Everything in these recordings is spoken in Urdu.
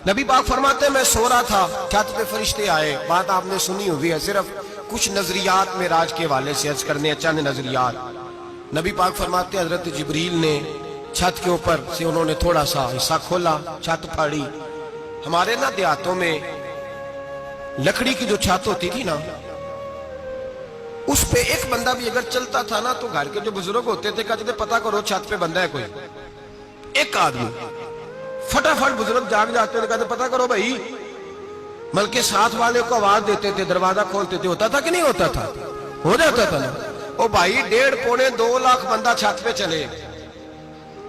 نبی پاک فرماتے ہیں میں سو رہا تھا، چھت پہ فرشتے آئے، بات آپ نے سنی ہوئی ہے، صرف کچھ نظریات معراج کے حوالے سے عرض کرنے چند نظریات۔ نبی پاک فرماتے ہیں حضرت جبریل نے چھت کے اوپر سے انہوں نے تھوڑا سا حصہ کھولا، چھت پھاڑی۔ ہمارے نا دیہاتوں میں لکڑی کی جو چھت ہوتی تھی نا، اس پہ ایک بندہ بھی اگر چلتا تھا نا تو گھر کے جو بزرگ ہوتے تھے کہتے تھے پتہ کرو چھت پہ بندہ ہے کوئی، ایک آدمی فٹافٹ بزرگ جاگ جاتے تھے، کہتے پتہ کرو بھائی، بلکہ ساتھ والے کو آواز دیتے تھے، دروازہ کھولتے تھے، ہوتا تھا کہ نہیں ہوتا تھا؟ ہو جاتا تھا نا۔ او بھائی 1.5 پونے 2 لاکھ بندہ چھت پہ چلے،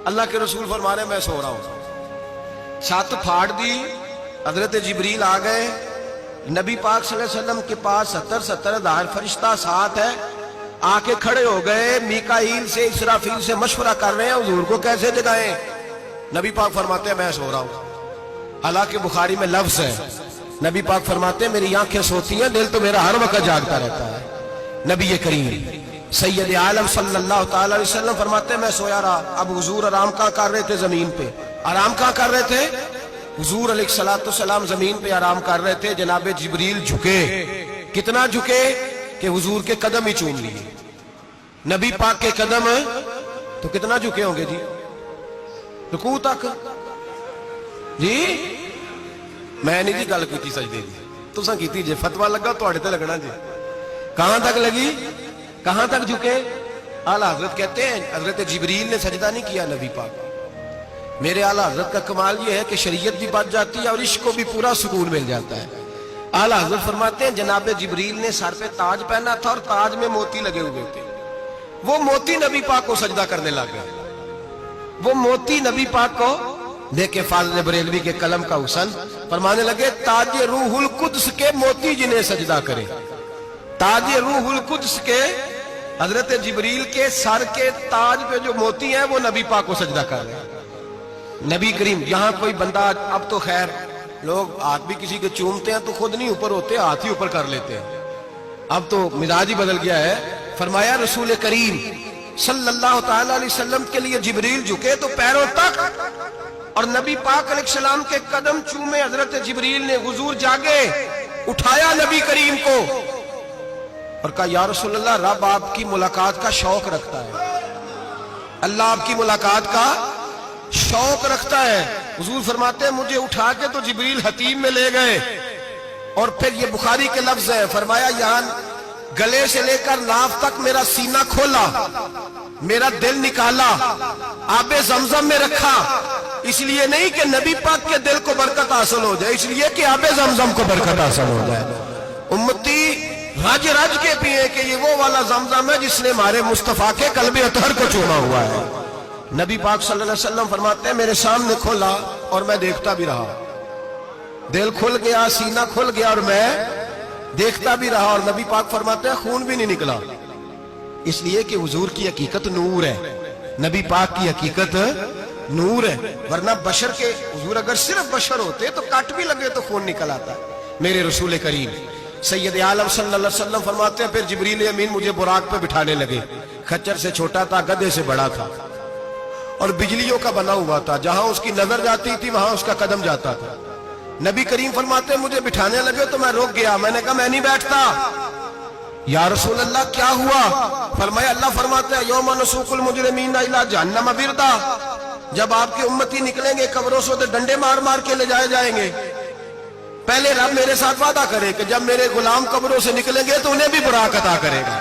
اللہ کے رسول فرما رہے میں سو رہا ہوں، چھت پھاڑ دی، حضرت جبریل آ گئے، نبی پاک صلی اللہ علیہ وسلم کے پاس 70 ہزار فرشتہ ساتھ ہے، آ کے کھڑے ہو گئے، میکائیل سے اسرافیل سے مشورہ کر رہے ہیں حضور کو کیسے جگائیں۔ نبی پاک فرماتے ہیں میں سو رہا ہوں، حالانکہ بخاری میں لفظ ہے، نبی پاک فرماتے ہیں میری آنکھیں سوتی ہیں، دل تو میرا ہر وقت جاگتا رہتا ہے۔ نبی کریم سید عالم صلی اللہ تعالی علیہ وسلم فرماتے ہیں میں سویا رہا، اب حضور آرام کہاں کر رہے تھے؟ زمین پہ۔ آرام کہاں کر رہے تھے؟ حضور علیہ السلام زمین پہ آرام کر رہے تھے، جناب جبریل جھکے، کتنا جھکے کہ حضور کے قدم ہی چوم لیے، نبی پاک کے قدم، تو کتنا جھکے ہوں گے جی؟ رکوع تک جی؟ میں نہیں جی گل کی سجدے دی، تساں کیتی جے، فتویٰ لگا تو تے لگنا جی۔ کہاں تک لگی؟ کہاں تک جھکے؟ اعلیٰ حضرت کہتے ہیں حضرت جبریل نے سجدہ نہیں کیا نبی پاک، میرے اعلیٰ حضرت کا کمال یہ ہے کہ شریعت بھی بچ جاتی ہے اور عشق کو بھی پورا سکون مل جاتا ہے۔ اعلیٰ حضرت فرماتے ہیں جناب جبریل نے سر پہ تاج پہنا تھا اور تاج میں موتی لگے ہوئے تھے، وہ موتی نبی پاک کو سجدہ کرنے لگ گئے، وہ موتی نبی پاک کو دیکھے۔ فاضل بریلوی کے قلم کا حسن فرمانے لگے تاج روح القدس کے موتی جنہیں سجدہ کرے، تاج روح القدس کے حضرت جبریل کے سر کے تاج پہ جو موتی ہیں وہ نبی پاک کو سجدہ کر رہے ہیں۔ نبی کریم یہاں کوئی بندہ، اب تو خیر لوگ ہاتھ بھی کسی کے چومتے ہیں تو خود نہیں اوپر ہوتے، ہاتھ ہی اوپر کر لیتے ہیں، اب تو مزاج ہی بدل گیا ہے۔ فرمایا رسول کریم صلی اللہ تعالی علیہ وسلم کے لیے جبریل جھکے تو پیروں تک، اور نبی پاک علیہ السلام کے قدم چومے حضرت جبریل نے، حضور جاگے، اٹھایا نبی کریم کو اور کہا یا رسول اللہ رب آپ کی ملاقات کا شوق رکھتا ہے، اللہ آپ کی ملاقات کا شوق رکھتا ہے۔ حضور فرماتے ہیں مجھے اٹھا کے تو جبریل حتیم میں لے گئے، اور پھر یہ بخاری کے لفظ ہے، فرمایا یہاں گلے سے لے کر ناف تک میرا سینہ کھولا، میرا دل نکالا، آب زمزم میں رکھا، اس لیے نہیں کہ نبی پاک کے دل کو برکت حاصل ہو جائے، اس لیے کہ آب زمزم کو برکت حاصل ہو جائے۔ امتی رج رج کے پیئے کہ یہ وہ والا زمزم ہے جس نے ہمارے مصطفیٰ کے قلب اطہر کو چوما ہوا ہے۔ نبی پاک صلی اللہ علیہ وسلم فرماتے ہیں میرے سامنے کھولا اور میں دیکھتا بھی رہا، دل کھل گیا، سینہ کھل گیا اور میں دیکھتا بھی رہا، اور نبی پاک فرماتے ہیں خون بھی نہیں نکلا، اس لیے کہ حضور کی حقیقت نور ہے، نبی پاک کی حقیقت نور ہے، ورنہ بشر کے حضور اگر صرف بشر ہوتے تو کٹ بھی لگے تو خون نکل آتا۔ میرے رسول کریم سید عالم صلی اللہ علیہ وسلم فرماتے ہیں پھر جبریل امین مجھے براق پہ بٹھانے لگے، خچر سے چھوٹا تھا، گدھے سے بڑا تھا، اور بجلیوں کا بنا ہوا تھا، جہاں اس کی نظر جاتی تھی وہاں اس کا قدم جاتا تھا۔ نبی کریم فرماتے ہیں مجھے بٹھانے لگے تو میں رک گیا، میں نے کہا میں نہیں بیٹھتا، یا رسول اللہ کیا ہوا؟ فرمایا اللہ فرماتے ہیں یوم نسوق المجرمین الی جہنم وردا، جب آپ کے امتی نکلیں گے قبروں سے تو ڈنڈے مار مار کے لے جائے جائیں گے، پہلے رب میرے ساتھ وعدہ کرے کہ جب میرے غلام قبروں سے نکلیں گے تو انہیں بھی براق عطا کرے گا،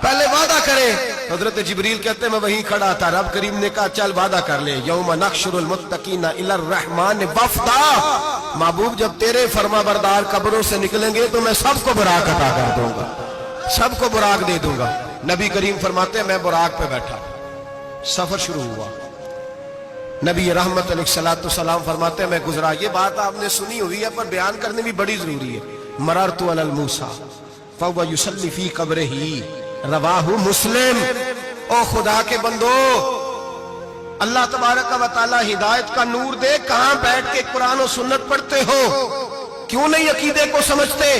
پہلے وعدہ کرے۔ حضرت جبریل کہتے ہیں میں وہیں کھڑا تھا، رب کریم نے کہا چل وعدہ کر لے، یوم نحشر المتقین الی الرحمن وفدا، محبوب جب تیرے فرما بردار قبروں سے نکلیں گے تو میں سب کو براق عطا کر دوں گا، سب کو براق دے دوں گا۔ نبی کریم فرماتے ہیں میں براق پہ بیٹھا، سفر شروع ہوا، نبی رحمت علیہ السلام فرماتے ہیں میں گزرا، یہ بات آپ نے سنی ہوئی ہے پر بیان کرنے بھی بڑی ضروری ہے۔ مررت علی الموسیٰ فہو یصلی فی قبرہ، رواہ مسلم۔ او خدا کے بندو، اللہ تبارک و تعالی ہدایت کا نور دے، کہاں بیٹھ کے قرآن و سنت پڑھتے ہو؟ کیوں نہیں عقیدے کو سمجھتے؟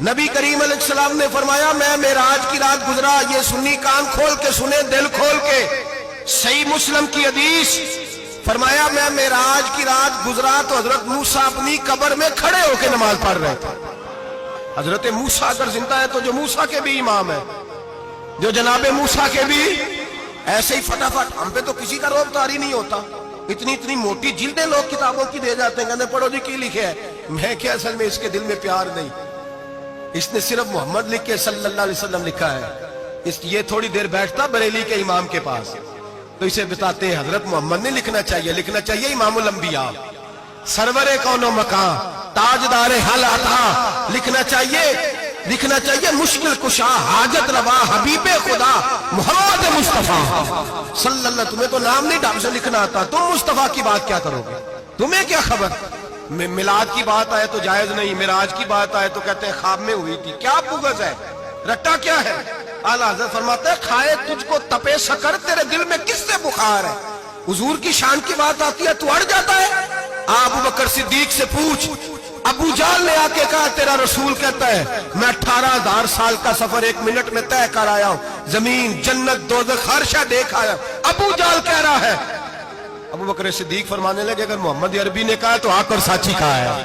نبی کریم علیہ السلام نے فرمایا میں معراج کی رات گزرا، یہ سنی کان کھول کے سنے، دل کھول کے، صحیح مسلم کی حدیث، فرمایا میں معراج کی رات گزرا تو حضرت موسیٰ اپنی قبر میں کھڑے ہو کے نماز پڑھ رہے تھے. حضرت موسیٰ اگر زندہ ہے تو جو موسیٰ کے بھی امام ہے, جو جناب موسیٰ کے بھی ایسے ہی فٹافٹ. ہم پہ تو کسی کا روب طاری نہیں ہوتا, اتنی موٹی جلدیں لوگ کتابوں کی دے جاتے ہیں, کہتے پڑھو جی کی لکھے ہے. میں کہ اصل میں اس کے دل میں پیار نہیں, اس نے صرف محمد لکھ کے صلی اللہ علیہ وسلم لکھا ہے. یہ تھوڑی دیر بیٹھتا بریلی کے امام کے پاس تو اسے بتاتے ہیں حضرت محمد نے لکھنا چاہیے امام الانبیاء, سرور کون و مکان, تاجدار حل عطا, لکھنا چاہیے مشکل کشا, حاجت روا, حبیب خدا محمد مصطفیٰ صلی اللہ. تمہیں تو نام نہیں ڈھنگ سے لکھنا آتا, تم مصطفیٰ کی بات کیا کرو گے, تمہیں کیا خبر. میلاد کی بات آئے تو جائز نہیں, معراج کی بات آئے تو کہتے ہیں خواب میں ہوئی تھی. کیا بغض ہے, رٹا کیا ہے. اعلیٰ حضرت فرماتے ہیں کھائے تجھ کو تپے سکر, تیرے دل میں کس سے بخار ہے. حضور کی شان کی بات آتی ہے تو اڑ جاتا ہے. ابو بکر صدیق سے پوچھ, ابو جال نے آ کے کہا تیرا رسول کہتا ہے میں 18,000 سال کا سفر 1 منٹ میں طے کر آیا ہوں, زمین جنت دوزخ ہر شے دیکھ آیا. ابو جال کہہ رہا ہے. ابو بکر صدیق فرمانے لگے اگر محمد عربی نے کہا تو آ کر سچی کہا ہے,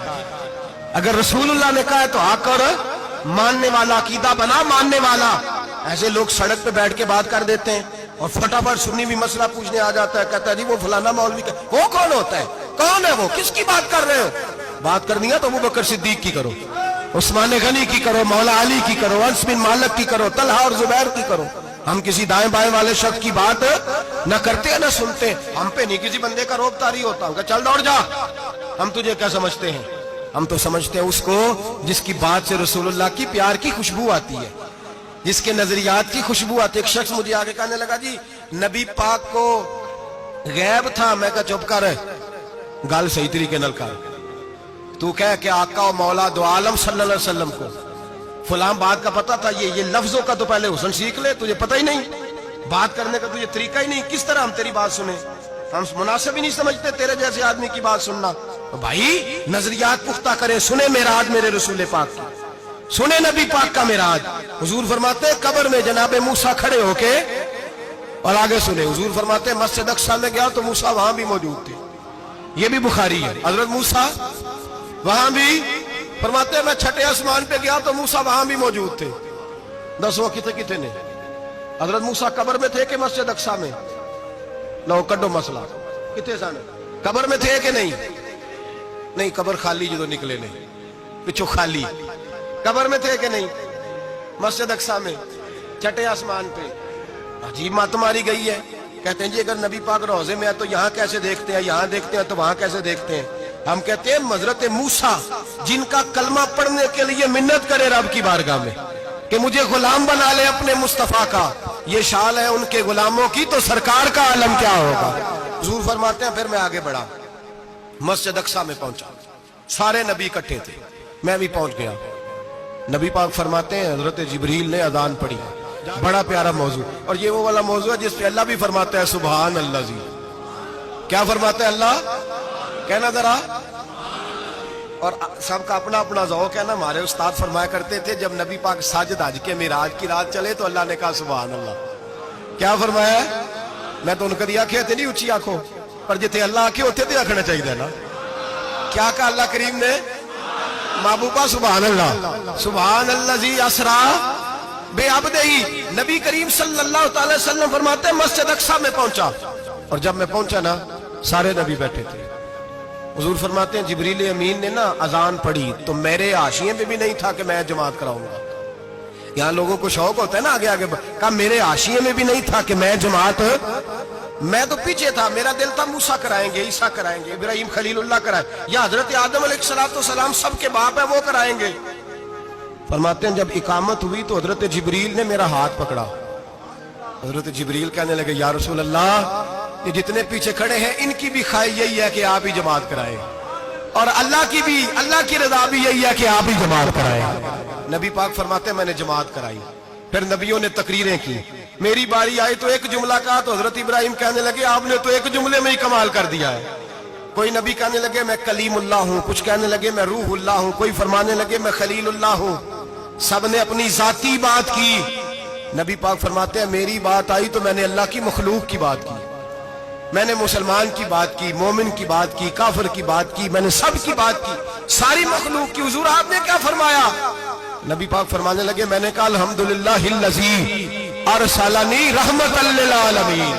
اگر رسول اللہ نے کہا ہے تو آ کر ماننے والا, عقیدہ بنا ماننے والا. ایسے لوگ سڑک پہ بیٹھ کے بات کر دیتے ہیں اور فٹافٹ سنی بھی مسئلہ پوچھنے آ جاتا ہے, کہتا ہے جی وہ فلانا مولوی کا. وہ کون ہوتا ہے, کون ہے وہ, کس کی بات کر رہے ہو. بات کرنی ہے تو ابو بکر صدیق کی کرو, عثمان غنی کی کرو, مولا علی کی کرو, انس بن مالک کی کرو, طلحہ اور زبیر کی کرو. ہم کسی دائیں بائیں والے شخص کی بات نہ کرتے ہیں نہ سنتے. ہم پہ نہیں کسی بندے کا روب طاری ہوتا, کہ چل دوڑ جا. ہم تجھے کیا سمجھتے ہیں, ہم تو سمجھتے ہیں اس کو جس کی بات سے رسول اللہ کی پیار کی خوشبو آتی ہے, جس کے نظریات کی خوشبو آتی ہے. ایک شخص مجھے آگے کہنے لگا جی نبی پاک کو غیب تھا. میں کہا چپ کر, گال صحیح طریقے نل کر. تو کہہ کہ آقا و مولا دو عالم صلی اللہ علیہ وسلم کو فلاں بات کا پتہ تھا, یہ لفظوں کا تو پہلے حسن سیکھ لے, تجھے پتہ ہی نہیں, بات کرنے کا تجھے طریقہ ہی نہیں, کس طرح ہم تیری بات سنیں. ہم مناسب ہی نہیں سمجھتے تیرے جیسے آدمی کی بات سننا. بھائی نظریات پختہ کرے, سنے معراج میرے رسول پاک کی, سنے نبی پاک کا معراج. حضور فرماتے قبر میں جناب موسیٰ کھڑے ہو کے, اور آگے سنے حضور فرماتے مسجد اقصی میں گیا تو موسیٰ وہاں بھی موجود تھے. یہ بھی بخاری ہے. حضرت موسیٰ وہاں بھی, فرماتے میں چھٹے آسمان پہ گیا تو موسیٰ وہاں بھی موجود تھے. دسو کتے نے, حضرت موسیٰ قبر میں تھے کہ مسجد اقصی میں. لو کڈو مسئلہ, کتے سن قبر میں تھے کہ نہیں, قبر خالی جو نکلے نہیں, پچھو خالی. قبر میں تھے کہ نہیں, مسجد اقصی میں, چھٹے آسمان پہ. عجیب بات تمہاری گئی ہے. کہتے ہیں جی اگر نبی پاک روضے میں ہے تو یہاں کیسے دیکھتے ہیں, یہاں دیکھتے ہیں تو وہاں کیسے دیکھتے ہیں. ہم کہتے ہیں حضرت موسیٰ جن کا کلمہ پڑھنے کے لیے منت کرے رب کی بارگاہ میں کہ مجھے غلام بنا لے اپنے مصطفیٰ کا, یہ شان ہے ان کے غلاموں کی, تو سرکار کا عالم کیا ہوگا. حضور فرماتے ہیں پھر میں آگے بڑھا, مسجد اقصی میں پہنچا, سارے نبی اکٹھے تھے, میں بھی پہنچ گیا. نبی پاک فرماتے ہیں حضرت جبریل نے اذان پڑھی. بڑا پیارا موضوع, اور یہ وہ والا موضوع ہے جس پہ اللہ بھی فرماتا ہے سبحان اللہ. جی کیا فرماتا ہے اللہ, کہنا ذرا. اور سب کا اپنا اپنا ذوق ہے نا. ہمارے استاد فرمایا کرتے تھے جب نبی پاک ساجد حج کے معراج کی رات چلے تو اللہ نے کہا سبحان اللہ. کیا فرمایا, میں تو ان کدی آنکھیں تھے نہیں اچھی آنکھوں, پر جتنے اللہ آنکھیں ہوتے تھے آنکھنا چاہیے نا. کیا کہا اللہ کریم نے, محبوبہ سبحان اللہ. سبحان اللہ زی اسرا بے عبدہی. نبی کریم صلی اللہ تعالی وسلم فرماتے ہیں مسجد اقصی میں پہنچا, اور جب میں پہنچا نا سارے نبی بیٹھے تھے. حضور فرماتے ہیں جبریل امین نے نا اذان پڑھی تو میرے حاشیے میں بھی نہیں تھا کہ میں جماعت کراؤں گا. یہاں لوگوں کو شوق ہوتا ہے نا آگے آگے, کہا میرے حاشیے میں بھی نہیں تھا کہ میں جماعت, میں تو پیچھے تھا. میرا دل تھا موسیٰ کرائیں گے, عیسیٰ کرائیں گے, ابراہیم خلیل اللہ کرائیں, یا حضرت آدم علیہ السلام سب کے باپ ہے وہ کرائیں گے. فرماتے ہیں جب اقامت ہوئی تو حضرت جبریل نے میرا ہاتھ پکڑا. حضرت جبریل کہنے لگے یا رسول اللہ, یہ جتنے پیچھے کھڑے ہیں ان کی بھی خواہش یہی ہے کہ آپ ہی جماعت کرائیں, اور اللہ کی رضا بھی یہی ہے کہ آپ ہی جماعت کرائیں. نبی پاک فرماتے ہیں میں نے جماعت کرائی. پھر نبیوں نے تقریریں کی. میری باری آئی تو ایک جملہ کہا تو حضرت ابراہیم کہنے لگے آپ نے تو ایک جملے میں ہی کمال کر دیا ہے. کوئی نبی کہنے لگے میں کلیم اللہ ہوں, کچھ کہنے لگے میں روح اللہ ہوں, کوئی فرمانے لگے میں خلیل اللہ ہوں. سب نے اپنی ذاتی بات کی. نبی پاک فرماتے ہیں میری بات آئی تو میں نے اللہ کی مخلوق کی بات کی. میں نے مسلمان کی بات کی, مومن کی بات کی, کافر کی بات کی, میں نے سب کی بات کی, ساری مخلوق کی. حضور آپ نے کیا فرمایا؟ نبی پاک فرمانے لگے میں نے کہا الحمدللہ الذی ارسلنی رحمۃ للعالمین.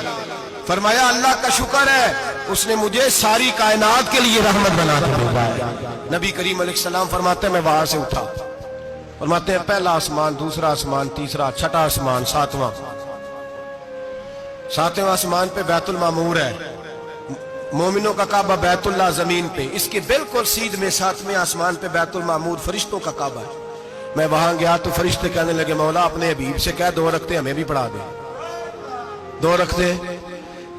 فرمایا اللہ کا شکر ہے اس نے مجھے ساری کائنات کے لیے رحمت بنا کر بھیجا ہے. نبی کریم علیہ السلام فرماتے ہیں میں وہاں سے اٹھا, فرماتے ہیں پہلا آسمان, دوسرا آسمان, تیسرا, چھٹا آسمان, ساتواں آسمان پہ بیت المعمور ہے, مومنوں کا کعبہ بیت اللہ زمین پہ, اس کے بالکل سیدھ میں 7ویں آسمان پہ بیت المعمور فرشتوں کا کعبہ ہے. میں وہاں گیا تو فرشتے کہنے لگے مولا اپنے حبیب سے کہہ 2 رکعتیں ہمیں بھی پڑھا دے. 2 رکعتیں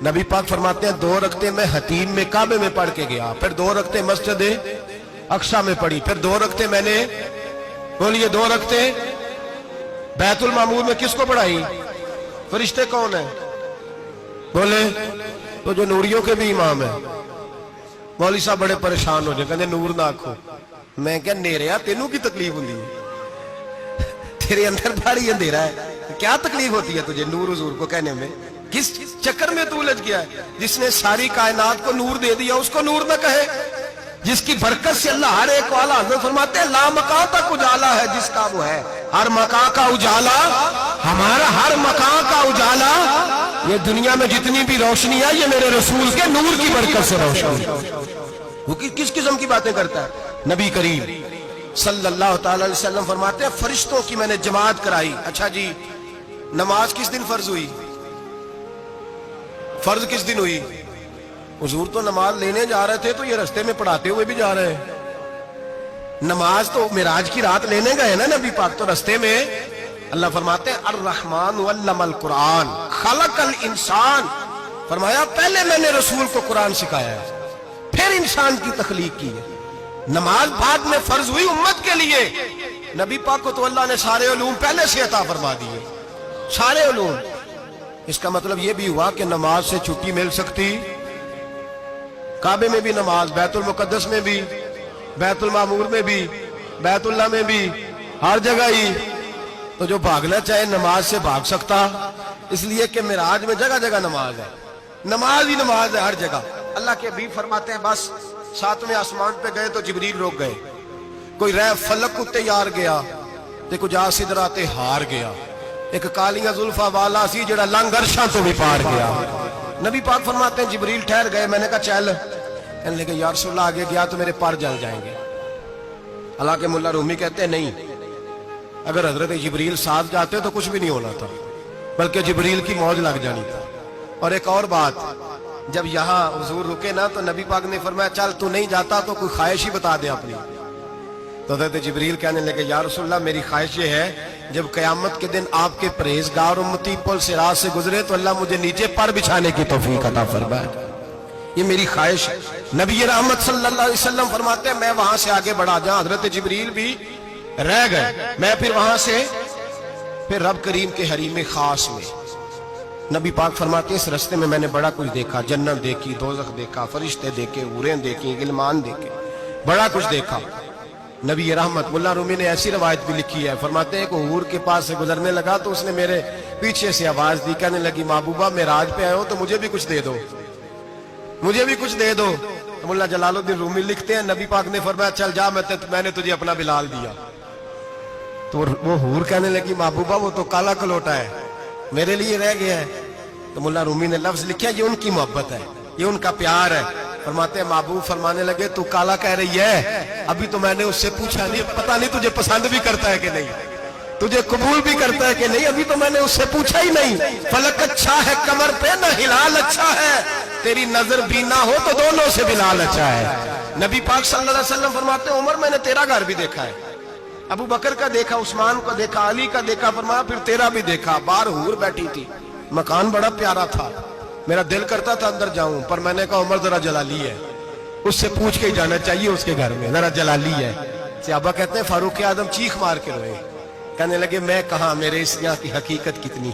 نبی پاک فرماتے ہیں 2 رکعتیں میں حتیم میں کعبے میں پڑھ کے گیا, پھر 2 رکعتیں مسجد اقصی میں پڑھی, پھر 2 رکعتیں میں نے بولیے 2 رکعتیں بیت المعمور میں کس کو پڑھائی؟ فرشتے کون ہیں بولے؟ تو جو نوریوں کے بھی امام ہیں. مولوی صاحب بڑے پریشان ہو جائے, کہتے نور نہ آکھو. میں کہ نیریا تینوں کی تکلیف ہوتی ہے, تیرے اندر بھاری اندھیرا ہے, کیا تکلیف ہوتی ہے تجھے نور حضور کو کہنے میں؟ کس چکر میں تو الجھ گیا ہے؟ جس نے ساری کائنات کو نور دے دیا اس کو نور نہ کہے, جس کی برکت سے اللہ ہر ایک والا. حضرت فرماتے ہیں لا مکان تک اجالا ہے جس کا وہ ہے, ہر مکان کا اجالا ہمارا, ہر مکان کا اجالا. یہ دنیا میں جتنی بھی روشنی ہے یہ میرے رسول کے نور کی برکت سے روشنی. وہ کس قسم کی باتیں کرتا ہے؟ نبی کریم صلی اللہ تعالی علیہ وسلم فرماتے ہیں فرشتوں کی میں نے جماعت کرائی. اچھا جی نماز کس دن فرض ہوئی؟ فرض کس دن ہوئی؟ حضور تو نماز لینے جا رہے تھے تو یہ رستے میں پڑھاتے ہوئے بھی جا رہے ہیں. نماز تو معراج کی رات لینے گئے نا نبی پاک, تو رستے میں اللہ فرماتے ہیں الرحمن علم القرآن خلق الانسان. فرمایا پہلے میں نے رسول کو قرآن سکھایا ہے, پھر انسان کی تخلیق کی ہے. نماز بعد میں فرض ہوئی امت کے لیے. نبی پاک کو تو اللہ نے سارے علوم پہلے سے عطا فرما دیے, سارے علوم. اس کا مطلب یہ بھی ہوا کہ نماز سے چھٹی مل سکتی, کعبے میں بھی نماز, بیت المقدس میں بھی, بیت المعمور میں بھی, بیت اللہ میں بھی, ہر جگہ ہی. تو جو بھاگنا چاہے نماز سے بھاگ سکتا, اس لیے کہ معراج میں جگہ جگہ نماز ہے, نماز ہی نماز ہے ہر جگہ. اللہ کے حبیب فرماتے ہیں بس 7ویں آسمان پہ گئے تو جبریل روک گئے, کوئی رہ فلک کو تیار گیا تے کچھ سدرات ہار گیا, ایک کالیاں زلفاں والا سی جڑا لنگ عرشاں تو بھی پار گیا. نبی پاک فرماتے ہیں جبریل ٹھہر گئے, میں نے کہا چل, کہنے لگے یا رسول اللہ آگے گیا تو میرے پر جل جائیں گے. حالانکہ ملا رومی کہتے ہیں نہیں, اگر حضرت جبریل ساتھ جاتے تو کچھ بھی نہیں ہونا تھا, بلکہ جبریل کی موج لگ جانی تھا. اور ایک اور بات, جب یہاں حضور رکے نا تو نبی پاک نے فرمایا چل تو نہیں جاتا تو کوئی خواہش ہی بتا دے اپنی. تو حضرت جبریل کہنے لگے یا رسول اللہ میری خواہش یہ ہے جب قیامت کے دن آپ کے پرہیزگار امتی پل صراط سے گزرے تو اللہ مجھے نیچے پر بچھانے کی توفیق عطا فرمائے, یہ میری خواہش ہے. نبی رحمت صلی اللہ علیہ وسلم فرماتے ہیں میں وہاں سے آگے بڑھا جہاں حضرت جبریل بھی رہ گئے, میں پھر وہاں سے پھر رب کریم کے حریم خاص میں. نبی پاک فرماتے ہیں اس رستے میں میں نے بڑا کچھ دیکھا, جنت دیکھی, دوزخ دیکھا, فرشتے دیکھے, حوریں دیکھی, غلمان دیکھے, بڑا کچھ دیکھا. نبی رحمت ملا رومی نے ایسی روایت بھی لکھی ہے, فرماتے ہیں کہ حور کے پاس سے گزرنے لگا تو اس نے میرے پیچھے سے آواز دی, کہنے لگی محبوبہ معراج پہ آئے ہو تو مجھے بھی کچھ دے دو, مجھے بھی کچھ دے دو. ملا جلال الدین رومی لکھتے ہیں نبی پاک نے فرمایا چل جا میں نے تجھے اپنا بلال دیا. تو وہ حور کہنے لگی محبوبہ وہ تو کالا کلوٹا ہے, میرے لیے رہ گیا ہے. تو ملا رومی نے لفظ لکھا یہ ان کی محبت ہے, یہ ان کا پیار ہے. فرماتے ہیں محبوب فرمانے لگے تو کالا کہہ رہی ہے, ابھی تو میں نے اس سے پوچھا نہیں, پتہ نہیں تجھے پسند بھی کرتا ہے کہ نہیں, تجھے قبول بھی کرتا ہے کہ نہیں, ابھی تو میں نے اس سے پوچھا ہی نہیں. فلک اچھا ہے کمر پہ نہ ہلال اچھا ہے, تیری نظر بھی نہ ہو تو دونوں سے بلال اچھا ہے. نبی پاک صلی اللہ علیہ وسلم فرماتے ہیں عمر میں نے تیرا گھر بھی دیکھا ہے, ابو بکر کا دیکھا, عثمان کا دیکھا, علی کا دیکھا, فرمایا پھر تیرا بھی دیکھا. باہر حور بیٹھی تھی, مکان بڑا پیارا تھا, میرا دل کرتا تھا اندر جاؤں, پر میں نے کہا عمر ذرا جلالی ہے, اس سے پوچھ کے ہی جانا چاہیے اس کے گھر میں, ذرا جلالی ہے. صحابہ کہتے ہیں فاروق اعظم چیخ مار کے روئے, کہنے لگے میں کہاں, میرے اس یہاں کی حقیقت کتنی,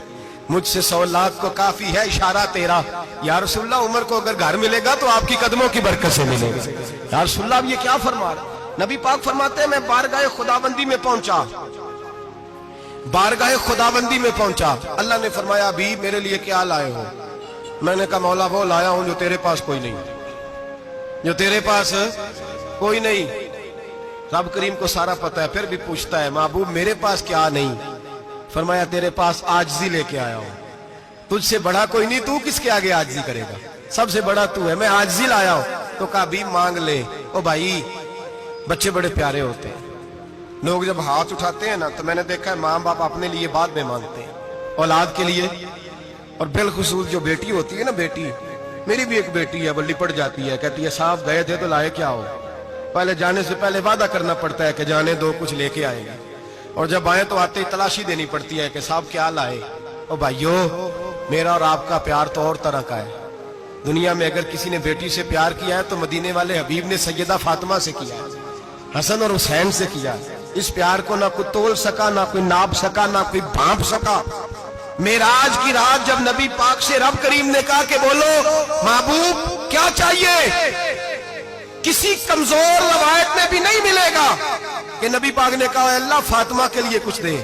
مجھ سے 100 لاکھ کو کافی ہے اشارہ تیرا. یا رسول اللہ عمر کو اگر گھر ملے گا تو آپ کی قدموں کی برکت سے ملے گا. یا رسول اللہ اب یہ کیا فرما رہا. نبی پاک فرماتے ہیں میں بارگاہ خداوندی میں پہنچا, بارگاہ خداوندی میں پہنچا, اللہ نے فرمایا ابھی میرے لیے کیا لائے ہو. میں نے کہا مولا وہ لایا ہوں جو تیرے پاس کوئی نہیں، جو تیرے پاس کوئی نہیں۔ رب کریم کو سارا پتہ ہے، پھر بھی پوچھتا ہے محبوب میرے پاس کیا نہیں؟ فرمایا تیرے پاس عاجزی لے کے آیا ہوں، تجھ سے بڑا کوئی نہیں، تو کس کے آگے عاجزی کرے گا، سب سے بڑا تو ہے، میں عاجزی لایا ہوں۔ تو کہا بھی مانگ لے۔ او بھائی بچے بڑے پیارے ہوتے ہیں، لوگ جب ہاتھ اٹھاتے ہیں نا تو میں نے دیکھا ہے ماں باپ اپنے لیے بعد میں مانگتے ہیں، اولاد کے لیے، اور بالخصوص جو بیٹی ہوتی ہے نا، بیٹی میری بھی ایک بیٹی ہے، وہ لپٹ جاتی ہے، کہتی ہے صاحب گئے تھے تو لائے کیا ہو؟ پہلے جانے سے پہلے وعدہ کرنا پڑتا ہے کہ جانے دو کچھ لے کے آئے گا، اور جب آئے تو آتے ہی تلاشی دینی پڑتی ہے کہ صاحب کیا لائے۔ او بھائیو میرا اور آپ کا پیار تو اور طرح کا ہے، دنیا میں اگر کسی نے بیٹی سے پیار کیا ہے تو مدینے والے حبیب نے سیدہ فاطمہ سے کیا ہے، حسن اور حسین سے کیا ہے۔ اس پیار کو نہ کوئی تول سکا، نہ کوئی ناپ سکا، نہ کوئی بھانپ سکا۔ معراج کی رات جب نبی پاک سے رب کریم نے کہا کہ بولو محبوب کیا چاہیے، کسی کمزور روایت میں بھی نہیں ملے گا کہ نبی پاک نے کہا اے اللہ فاطمہ کے لیے کچھ دے،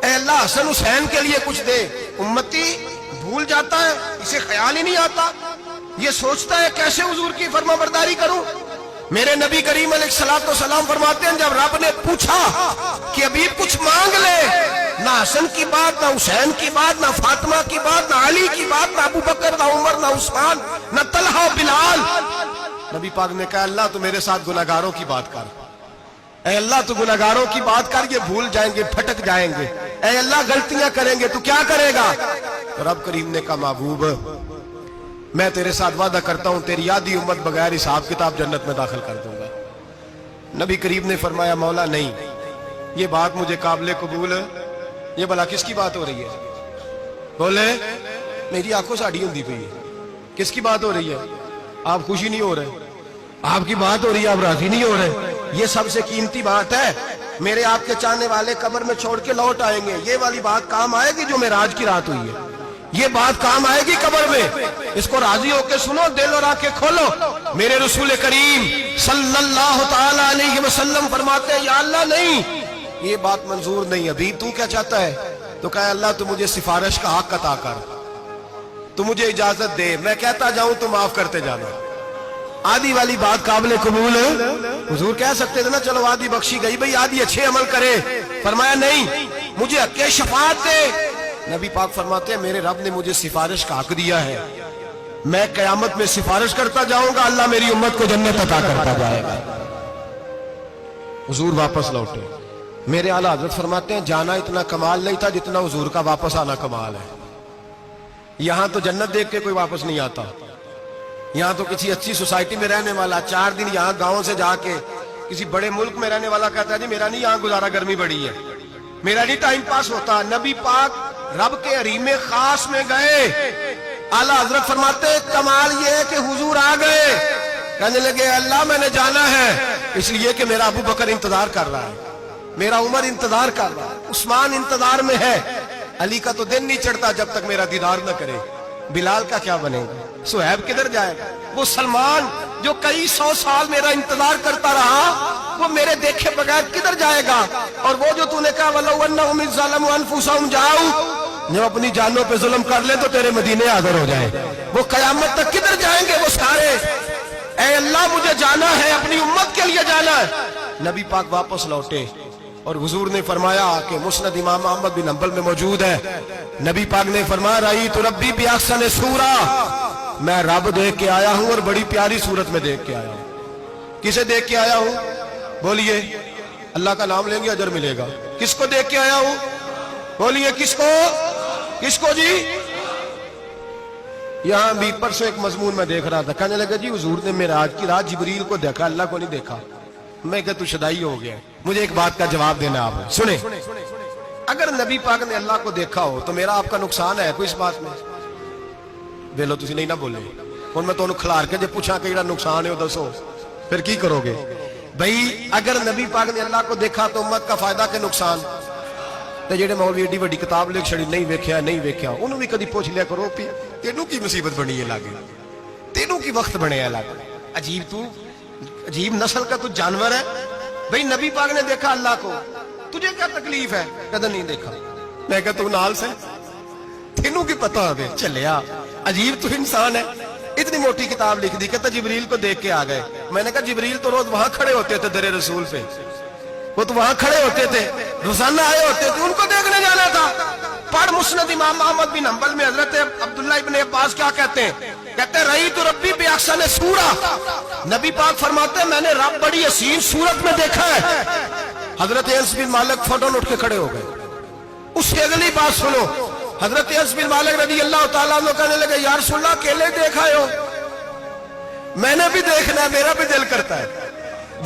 اے اللہ حسن حسین کے لیے کچھ دے۔ امتی بھول جاتا ہے، اسے خیال ہی نہیں آتا، یہ سوچتا ہے کیسے حضور کی فرما برداری کروں۔ میرے نبی کریم علیہ الصلوۃ والسلام فرماتے ہیں جب رب نے پوچھا کہ ابھی کچھ مانگ لے، نہ حسن کی بات، نہ حسین کی بات، نہ فاطمہ کی بات، نہ علی کی بات، نہ ابو بکر، نہ عمر، نہ عثمان، نہ طلحہ بلال، نبی پاک نے کہا اللہ تو میرے ساتھ گناہگاروں کی بات کر، اے اللہ تو گناہگاروں کی بات کر، یہ بھول جائیں گے، پھٹک جائیں گے، اے اللہ غلطیاں کریں گے تو کیا کرے گا؟ تو رب کریم نے کہا محبوب میں تیرے ساتھ وعدہ کرتا ہوں تیری آدھی امت بغیر حساب کتاب جنت میں داخل کر دوں گا۔ نبی کریم نے فرمایا مولا نہیں، یہ بات مجھے قابل قبول ہے، یہ بھلا کس کی بات ہو رہی ہے؟ بولے میری آنکھوں سے اڑی ہوندی پئی ہے، کس کی بات ہو رہی ہے؟ آپ خوشی نہیں ہو رہے، آپ کی بات ہو رہی ہے، آپ راضی نہیں ہو رہے، یہ سب سے قیمتی بات ہے۔ میرے آپ کے چاہنے والے قبر میں چھوڑ کے لوٹ آئیں گے، یہ والی بات کام آئے گی جو معراج کی رات ہوئی ہے، یہ بات کام آئے گی قبر میں، اس کو راضی ہو کے سنو، دل اور آنکھیں کھولو۔ میرے رسول کریم صلی اللہ تعالی علیہ وسلم فرماتے ہیں یا اللہ نہیں، یہ بات منظور نہیں، ابھی تو کیا چاہتا ہے؟ تو کہا اللہ تو مجھے سفارش کا حق عطا کر، تو مجھے اجازت دے، میں کہتا جاؤں تو معاف کرتے جانا۔ آدھی والی بات قابل قبول ہے، حضور کہہ سکتے تھے نا چلو آدھی بخشی گئی بھئی آدھی اچھے عمل کرے، فرمایا نہیں مجھے حق شفاعت دے۔ نبی پاک فرماتے ہیں میرے رب نے مجھے سفارش کا حق دیا ہے، میں قیامت میں سفارش کرتا جاؤں گا، اللہ میری امت کو جنت عطا کرتا جائے گا۔ حضور واپس لوٹے، میرے اعلیٰ حضرت فرماتے ہیں جانا اتنا کمال نہیں تھا جتنا حضور کا واپس آنا کمال ہے۔ یہاں تو جنت دیکھ کے کوئی واپس نہیں آتا، یہاں تو کسی اچھی سوسائٹی میں رہنے والا 4 دن یہاں گاؤں سے جا کے کسی بڑے ملک میں رہنے والا کہتا ہے جی میرا نہیں یہاں گزارا، گرمی بڑی ہے، میرا نہیں ٹائم پاس ہوتا۔ نبی پاک رب کے حریم خاص میں گئے، اعلیٰ حضرت فرماتے کمال یہ ہے کہ حضور آ گئے، کہنے لگے اللہ میں نے جانا ہے اس لیے کہ میرا ابو بکر انتظار کر رہا ہے، میرا عمر انتظار کر رہا ہے، عثمان انتظار میں ہے، علی کا تو دن نہیں چڑھتا جب تک میرا دیدار نہ کرے، بلال کا کیا بنے گا، صہیب کدھر جائے گا، وہ سلمان جو کئی 100 سال میرا انتظار کرتا رہا وہ میرے دیکھے بغیر کدھر جائے گا، اور وہ جو تو نے کہا وَلَوْ أَنَّهُمْ إِذْ ظَلَمُوا أَنفُسَهُمْ جَاءُوا، جو اپنی جانوں پہ ظلم کر لے تو تیرے مدینے حاضر ہو جائیں، وہ قیامت تک کدھر جائیں گے وہ سارے، اے اللہ مجھے جانا ہے، اپنی امت کے لیے جانا ہے۔ نبی پاک واپس لوٹے اور حضور نے فرمایا کہ مسند امام احمد بن حنبل میں موجود ہے، نبی پاک نے فرمایا رأیت ربی بأحسن صورہ، میں رب دیکھ کے آیا ہوں اور بڑی پیاری صورت میں دیکھ کے آیا ہوں۔ کسے دیکھ کے آیا ہوں؟ بولیے، اللہ کا نام لیں گے اجر ملے گا۔ کس کو دیکھ کے آیا ہوں؟ بولیے کس کو؟ کس کو جی؟ یہاں بھی پرسوں ایک مضمون میں دیکھ رہا تھا، کہنے لگا جی حضور نے معراج کی رات جبریل کو دیکھا، اللہ کو نہیں دیکھا۔ میں کہا تو شدائی ہو گیا، مجھے ایک بات کا جواب دینا آپ سنیں، اگر نبی پاک نے اللہ کو دیکھا ہو تو میرا آپ کا نقصان ہے کوئی اس بات میں؟ بولو تسی نہیں نہ بولے، ہن میں تانوں کھلار کے جے پوچھاں کہ جڑا نقصان ہے وہ دسو، پھر کی کرو گے؟ بھئی اگر نبی پاک نے اللہ کو دیکھا تو امت کا فائدہ کہ نقصان؟ تے جڑے مولوی ایڈی وڈی کتاب لکھ چھڑی نہیں ویکھیا نہیں ویکھیا، انہوں بھی کدی پوچھ لیا کرو پی تینوں کی مصیبت بنی ہے لاگے، تینوں کی وقت بنے ہے لاگے، عجیب تو عجیب نسل کا تو جانور ہے۔ بھئی نبی پاک نے دیکھا اللہ کو، تجھے کیا تکلیف ہے؟ کدھر نہیں دیکھا۔ میں کہا تو نال سے تینوں کی پتہ ہوے چلیا، عجیب تو انسان ہے، اتنی موٹی کتاب لکھ دی، کہتا جبریل کو دیکھ کے آ گئے۔ میں نے کہا جبریل تو روز وہاں کھڑے ہوتے تھے در رسول پہ، وہ تو وہاں کھڑے ہوتے تھے، روزانہ آئے ہوتے تھے، ان کو دیکھنے جانا تھا۔ پڑھ مسند امام احمد بن حنبل میں حضرت عبداللہ ابن عباس کیا کہتے ہیں؟ کہتے ہیں رأیت ربی بأحسن سورہ، نبی پاک فرماتے ہیں میں نے رب بڑی حسین صورت میں دیکھا ہے۔ حضرت انس بن مالک فوراً اٹھ کے کھڑے ہو گئے۔ اس کی اگلی بات سنو، حضرت انس بن مالک رضی اللہ تعالیٰ عنہ کہنے لگے یا رسول اللہ اکیلے دیکھا ہو؟ میں نے بھی دیکھنا ہے، میرا بھی دل کرتا ہے۔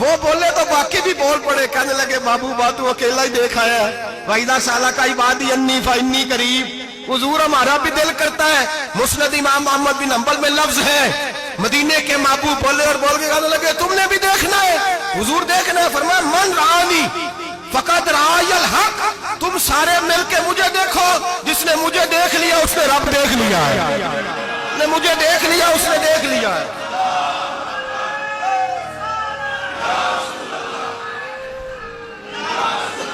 وہ بولے تو باقی بھی بول پڑے، کہنے لگے محبوبہ تو اکیلا ہی دیکھا ہے، وَإِذَا سَأَلَكَ عِبَادِي أَنِّي فَإِنِّي قَرِيبٌ، حضور ہمارا بھی دل کرتا ہے۔ مسند امام احمد بن حنبل میں لفظ ہے، مدینے کے محبوب بولے اور بول کے کہنے لگے تم نے بھی دیکھنا ہے؟ حضور دیکھنا ہے۔ فرمایا من رآنی فقد رآی الحق، تم سارے مل کے مجھے دیکھو، جس نے مجھے دیکھ لیا اس نے رب دیکھ لیا ہے، جس نے مجھے دیکھ لیا اس نے دیکھ لیا ہے۔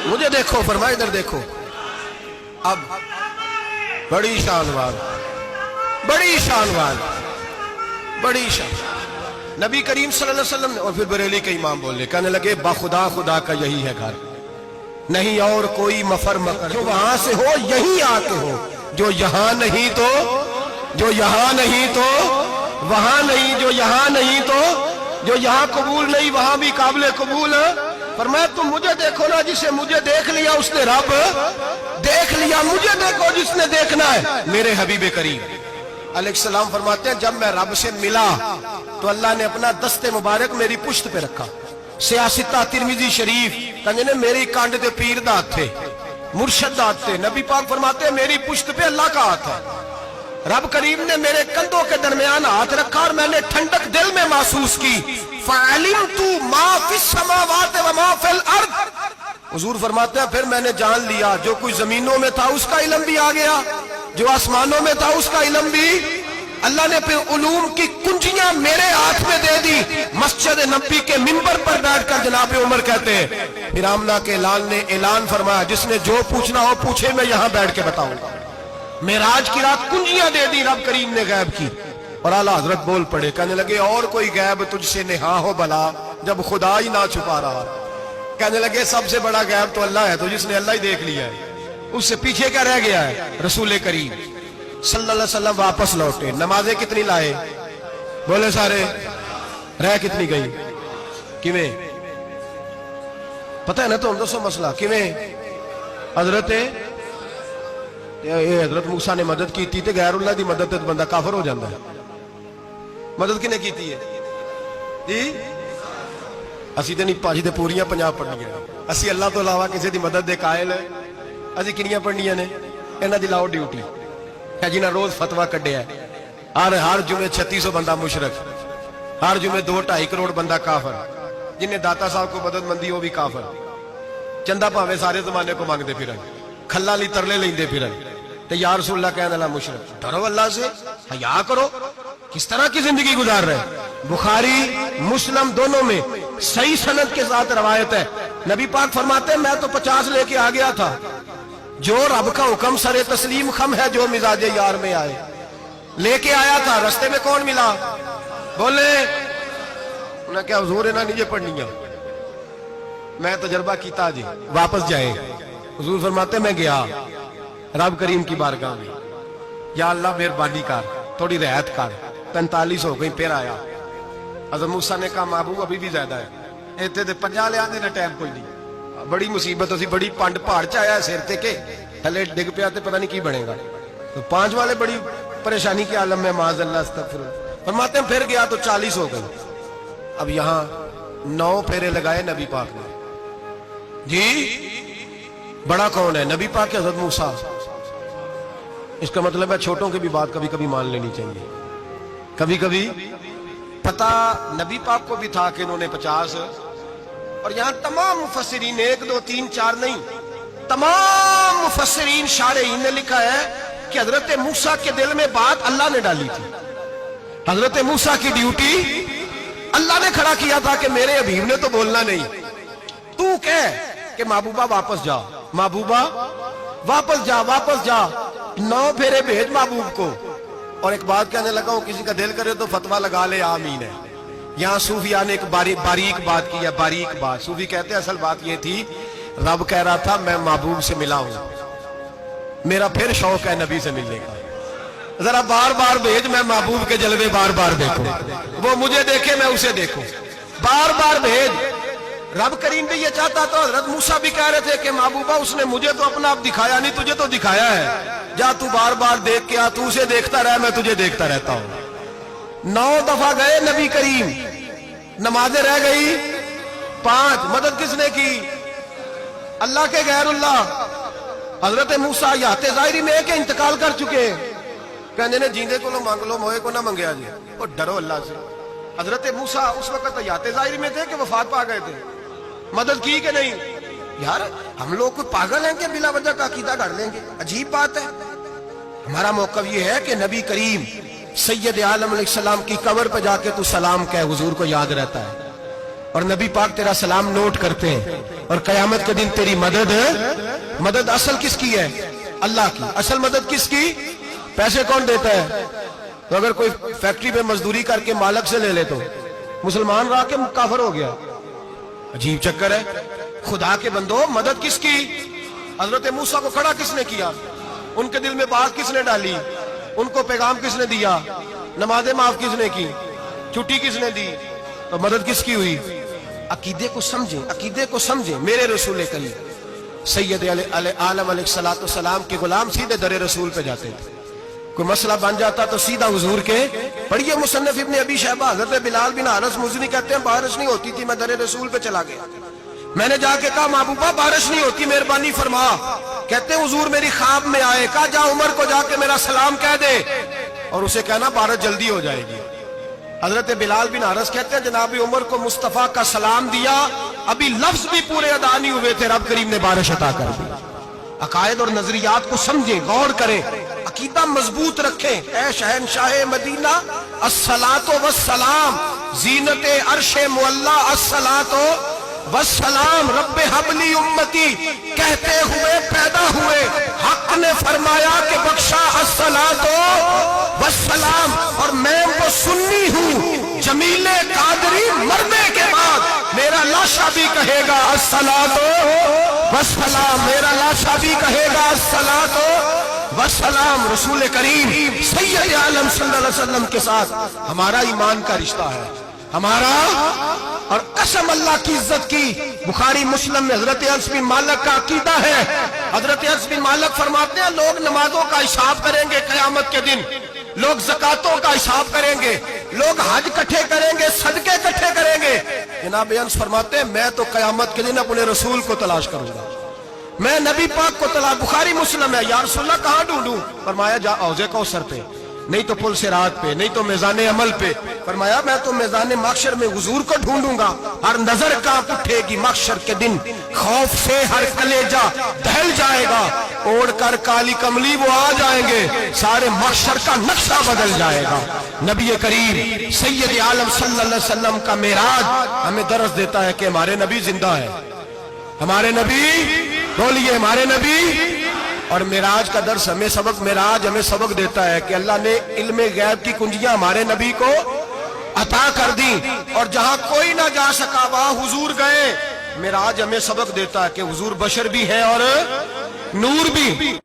مجھے دیکھو، فرمایا ادھر دیکھو۔ اب بڑی شان وال، بڑی شان وال، بڑی شان، نبی کریم صلی اللہ علیہ وسلم نے، اور پھر بریلی کے امام بولے، کہنے لگے باخدا خدا کا یہی ہے گھر، نہیں اور کوئی مفر مکر، جو وہاں سے ہو یہی آتے ہو، جو یہاں نہیں تو، جو یہاں نہیں تو وہاں نہیں، جو یہاں نہیں تو جو یہاں قبول نہیں وہاں بھی قابل قبول۔ فرمایا تم مجھے دیکھو نا، جسے مجھے دیکھ لیا اس نے رب دیکھ لیا، مجھے دیکھو جس نے دیکھنا ہے میرے حبیب کریم علیہ السلام۔ فرماتے ہیں جب میں رب سے ملا تو اللہ نے اپنا دست مبارک میری پشت پہ رکھا، سیاستہ ترمذی شریف کہنے نے میری کانڈ دے پیر دات تھے، مرشد دات تھے۔ نبی پاک فرماتے ہیں میری پشت پہ اللہ کا ہاتھ ہے، رب کریم نے میرے کندھوں کے درمیان ہاتھ رکھا اور میں نے ٹھنڈک دل میں محسوس کی۔ فَعَلِمْتُ مَا فِي السَّمَاوَاتِ وَمَا فِي الْأَرْضِ، حضور فرماتے ہیں پھر میں نے جان لیا جو کچھ زمینوں میں تھا اس کا علم بھی آ گیا، جو آسمانوں میں تھا اس کا علم بھی۔ اللہ نے پھر علوم کی کنجیاں میرے ہاتھ میں دے دی۔ مسجد نبی کے منبر پر بیٹھ کر جناب عمر کہتے ہیں پھر آمنہ کے لال نے اعلان فرمایا جس نے جو پوچھنا ہو پوچھے، میں یہاں بیٹھ کے بتاؤں گا۔ معراج کی رات کنجیاں دے دی رب کریم نے غیب کی، اور اعلیٰ حضرت بول پڑے، کہنے لگے اور کوئی غیب تجھ سے نہا ہو بلا جب خدا ہی نہ چھپا رہا۔ کہنے لگے سب سے بڑا غیب تو اللہ ہے، تو جس نے اللہ ہی دیکھ لیا ہے اس سے پیچھے کیا رہ گیا ہے؟ رسول کریم صلی اللہ علیہ وسلم واپس لوٹے، نمازیں کتنی لائے؟ بولے سارے، رہ کتنی گئی؟ کیویں پتہ ہے نا؟ تو ہم دوسو مسئلہ کیویں حضرت موسیٰ نے مدد کی تھی تے غیر اللہ دی مدد تے بندہ کافر ہو جاندہ ہے۔ مدد کنے کی تھی ہے جی؟ اسی تے نہیں پاجی تے پوریاں 50 پڑھنیاں، اسی اللہ تو علاوہ کسی دی مدد دے قائل ہے، اسی کنیاں پڑھنیاں نے؟ انہاں دی لاؤ ڈیوٹی ہے جنہاں روز فتویٰ کڈیا ہے، ہر جمعے 3600 بندہ مشرک، ہر جمعے 2-2.5 کروڑ بندہ کافر، جنہیں داتا صاحب کو مدد مندی وہ بھی کافر، چندہ پاوے سارے زمانے کو مانگتے پھرن، کھلا لی ترلے لیندے پھرن، تے یا رسول اللہ کہنے اللہ مشرک۔ ڈرو اللہ سے، حیا کرو، کس طرح کی زندگی گزار رہے؟ بخاری مسلم دونوں میں صحیح سند کے ساتھ روایت ہے، نبی پاک فرماتے ہیں میں تو 50 لے کے آ گیا تھا، جو رب کا حکم سر تسلیم خم ہے جو مزاج یار میں آئے، لے کے آیا تھا۔ رستے میں کون ملا؟ بولے انہیں کیا حضور انہاں نہیں یہ پڑھنیاں، میں تجربہ کیتا جی، واپس جائے۔ حضور فرماتے میں گیا رب کریم کی بارگاہ میں، یا اللہ مہربانی کر، تھوڑی رعایت کر، 45 ہو گئی، پھر آیا۔ حضرت موسیٰ نے کہا محبوب ابھی بھی زیادہ ہے، ایتھے تے 50 لے آنے نہ ٹائم کوئی نہیں، بڑی مصیبت اسی بڑی پانڈ پہاڑ چایا ہے سیر تے کے تھلے ڈگ پیا تے پتہ نہیں کی بنے گا، تو 5 والے بڑی پریشانی کے عالم میں معاذ اللہ استغفر اللہ۔ فرماتے ہیں پھر گیا تو 40 ہو گئی، اب یہاں 9 پھیرے لگائے نبی پاک نے جی۔ بڑا کون ہے؟ نبی پاک کے حضرت موسیٰ۔ اس کا مطلب ہے چھوٹوں کی بھی بات کبھی کبھی مان لینی چاہیے۔ کبھی کبھی پتہ نبی پاک کو بھی تھا کہ انہوں نے 50، اور یہاں تمام مفسرین 1 2 3 4 نہیں، تمام مفسرین شارحین نے لکھا ہے کہ حضرت موسیٰ کے دل میں بات اللہ نے ڈالی تھی، حضرت موسیٰ کی ڈیوٹی اللہ نے کھڑا کیا تھا کہ میرے حبیب نے تو بولنا نہیں، تو کہہ کہ محبوبہ واپس جا، محبوبہ واپس جا، واپس جا، 9 پھیرے بھیج محبوب کو، اور ایک بات کہنے لگا ہوں، کسی کا دل کرے تو فتویٰ لگا لے، آمین ہے۔ یہاں صوفیاء نے ایک باریک بات کی ہے، باریک بات۔ صوفی کہتے ہیں اصل بات یہ تھی، رب کہہ رہا تھا میں محبوب سے ملا ہوں، میرا پھر شوق ہے نبی سے ملنے کا، ذرا بار بار بھیج، میں محبوب کے جلوے بار بار دیکھوں، وہ مجھے دیکھے میں اسے دیکھوں، بار بار بھیج۔ رب کریم بھی یہ چاہتا تو حضرت موسیٰ بھی کہہ رہے تھے کہ محبوبہ اس نے مجھے تو اپنا آپ دکھایا نہیں، تجھے تو دکھایا ہے، جا تو بار بار دیکھ کے آ، تو اسے دیکھتا رہ، میں تجھے دیکھتا رہتا ہوں۔ 9 دفعہ گئے نبی کریم، نمازیں رہ گئی 5، مدد کس نے کی؟ اللہ کے غیر اللہ۔ حضرت موسیٰ حیات ظاہری میں ہے کہ انتقال کر چکے، کہنے نے جیندے کو مانگ لو، موئے کو نہ منگیا جی، اور ڈرو اللہ سے۔ حضرت موسیٰ اس وقت حیات ظاہری میں تھے کہ وفات پا گئے تھے، مدد کی کہ نہیں؟ یار ہم لوگ کوئی پاگل ہیں کہ بلا وجہ کا عقیدہ گھڑ لیں گے؟ عجیب بات ہے۔ ہمارا موقف یہ ہے کہ نبی کریم سید عالم علیہ السلام کی قبر پہ جا کے تو سلام کہے، حضور کو یاد رہتا ہے، اور نبی پاک تیرا سلام نوٹ کرتے ہیں، اور قیامت کے دن تیری مدد اصل کس کی ہے؟ اللہ کی۔ اصل مدد کس کی؟ پیسے کون دیتا ہے؟ تو اگر کوئی فیکٹری پہ مزدوری کر کے مالک سے لے لے تو مسلمان رہا کے کافر ہو گیا؟ عجیب چکر ہے۔ خدا کے بندو، مدد کس کی؟ حضرت موسیٰ کو کھڑا کس نے کیا؟ ان کے دل میں بات کس نے ڈالی؟ ان کو پیغام کس نے دیا؟ نمازیں معاف کس نے کی؟ چھٹی کس نے دی؟ تو مدد کس کی ہوئی؟ عقیدے کو سمجھیں، عقیدے کو سمجھیں۔ میرے رسول کریم سید عالم علیہ السلام کے غلام سیدھے در رسول پہ جاتے تھے، کوئی مسئلہ بن جاتا تو سیدھا حضور کے۔ پڑھیے مصنف ابن ابی شیبہ، حضرت بلال بن حارث مزنی کہتے ہیں بارش نہیں ہوتی تھی، میں در رسول پہ چلا گیا، میں نے جا کے کہا محبوبہ بارش نہیں ہوتی، مہربانی فرما۔ کہتے ہیں حضور میری خواب میں آئے، کہا جا عمر کو جا کے میرا سلام کہہ دے، اور اسے کہنا بارش جلدی ہو جائے گی۔ حضرت بلال بن حارث کہتے ہیں جناب عمر کو مصطفیٰ کا سلام دیا، ابھی لفظ بھی پورے ادا نہیں ہوئے تھے، رب کریم نے بارش عطا کر دی۔ عقائد اور نظریات کو سمجھیں، غور کریں، عقیدہ مضبوط رکھیں۔ اے شہنشاہ مدینہ الصلاۃ والسلام، زینت عرش معلی الصلاۃ والسلام، رب حبلی امتی کہتے ہوئے پیدا ہوئے، حق نے فرمایا کہ بخشا الصلاۃ والسلام، اور میں وہ سنی ہوں جمیل قادری مرنے کے بعد میرا لاشا بھی کہے گا الصلاۃ والسلام، میرا لاشا بھی کہے گا الصلاۃ والسلام۔ رسول کریم سید عالم صلی اللہ علیہ وسلم کے ساتھ ہمارا ایمان کا رشتہ ہے، ہمارا، اور قسم اللہ کی عزت کی، بخاری مسلم میں حضرت انس بن مالک کا عقیدہ ہے، حضرت انس بن مالک فرماتے ہیں لوگ نمازوں کا حساب کریں گے قیامت کے دن، لوگ زکاتوں کا حساب کریں گے، لوگ حج کٹھے کریں گے، صدقے کٹھے کریں گے۔ جناب انس فرماتے ہیں میں تو قیامت کے دن اپنے رسول کو تلاش کروں گا، میں نبی پاک کو تلاش۔ بخاری مسلم ہے، یا رسول اللہ کہاں ڈھونڈوں؟ فرمایا جا حوض کوثر پہ، نہیں تو پل صراط پہ، نہیں تو میزان عمل پہ۔ فرمایا میں تو میزان محشر میں حضور کو ڈھونڈوں گا، ہر نظر کانپ اٹھے گی محشر کے دن، خوف سے ہر کلیجہ دہل جائے گا، اوڑھ کر کالی کملی وہ آ جائیں گے، سارے محشر کا نقشہ بدل جائے گا۔ نبی کریم سید عالم صلی اللہ علیہ وسلم کا معراج ہمیں درس دیتا ہے کہ ہمارے نبی زندہ ہے، ہمارے نبی، بولیے ہمارے نبی۔ اور معراج کا درس ہمیں سبق، معراج ہمیں سبق دیتا ہے کہ اللہ نے علم غیب کی کنجیاں ہمارے نبی کو عطا کر دی، اور جہاں کوئی نہ جا سکا وہاں حضور گئے۔ معراج ہمیں سبق دیتا ہے کہ حضور بشر بھی ہے اور نور بھی۔